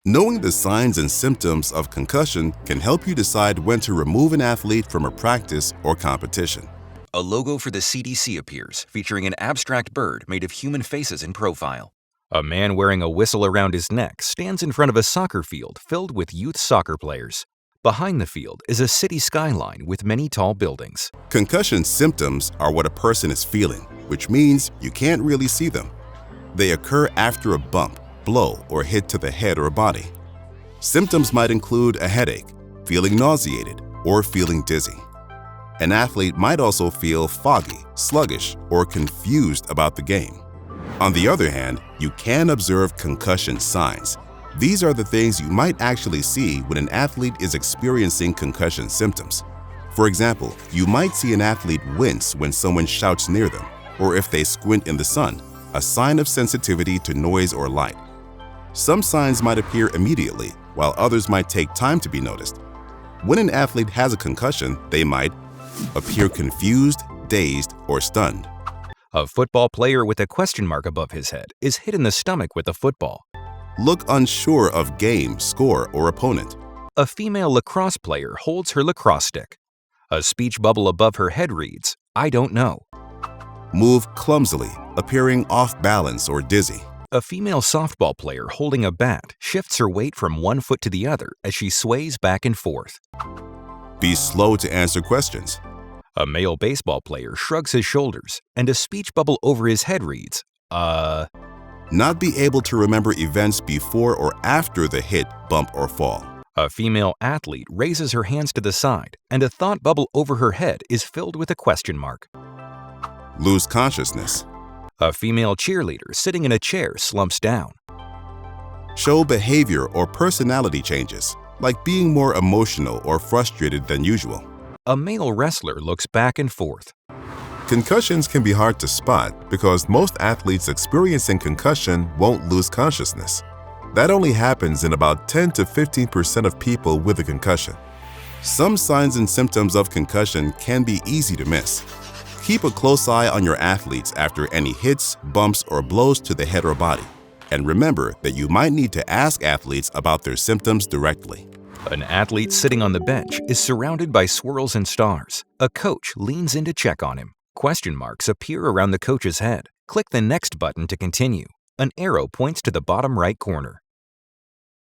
Knowing the signs and symptoms of concussion can help you decide when to remove an athlete from a practice or competition. A logo for the CDC appears, featuring an abstract bird made of human faces in profile. A man wearing a whistle around his neck stands in front of a soccer field filled with youth soccer players. Behind the field is a city skyline with many tall buildings. Concussion symptoms are what a person is feeling, which means you can't really see them. They occur after a bump, blow, or hit to the head or body. Symptoms might include a headache, feeling nauseated, or feeling dizzy. An athlete might also feel foggy, sluggish, or confused about the game. On the other hand, you can observe concussion signs. These are the things you might actually see when an athlete is experiencing concussion symptoms. For example, you might see an athlete wince when someone shouts near them, or if they squint in the sun, a sign of sensitivity to noise or light. Some signs might appear immediately, while others might take time to be noticed. When an athlete has a concussion, they might appear confused, dazed, or stunned. A football player with a question mark above his head is hit in the stomach with a football. Look unsure of game, score, or opponent. A female lacrosse player holds her lacrosse stick. A speech bubble above her head reads, "I don't know." Move clumsily, appearing off balance or dizzy. A female softball player holding a bat shifts her weight from one foot to the other as she sways back and forth. Be slow to answer questions. A male baseball player shrugs his shoulders, and a speech bubble over his head reads, Not be able to remember events before or after the hit, bump, or fall. A female athlete raises her hands to the side, and a thought bubble over her head is filled with a question mark. Lose consciousness. A female cheerleader sitting in a chair slumps down. Show behavior or personality changes, like being more emotional or frustrated than usual. A male wrestler looks back and forth. Concussions can be hard to spot because most athletes experiencing concussion won't lose consciousness. That only happens in about 10 to 15% of people with a concussion. Some signs and symptoms of concussion can be easy to miss. Keep a close eye on your athletes after any hits, bumps, or blows to the head or body. And remember that you might need to ask athletes about their symptoms directly. An athlete sitting on the bench is surrounded by swirls and stars. A coach leans in to check on him. Question marks appear around the coach's head. Click the next button to continue. An arrow points to the bottom right corner.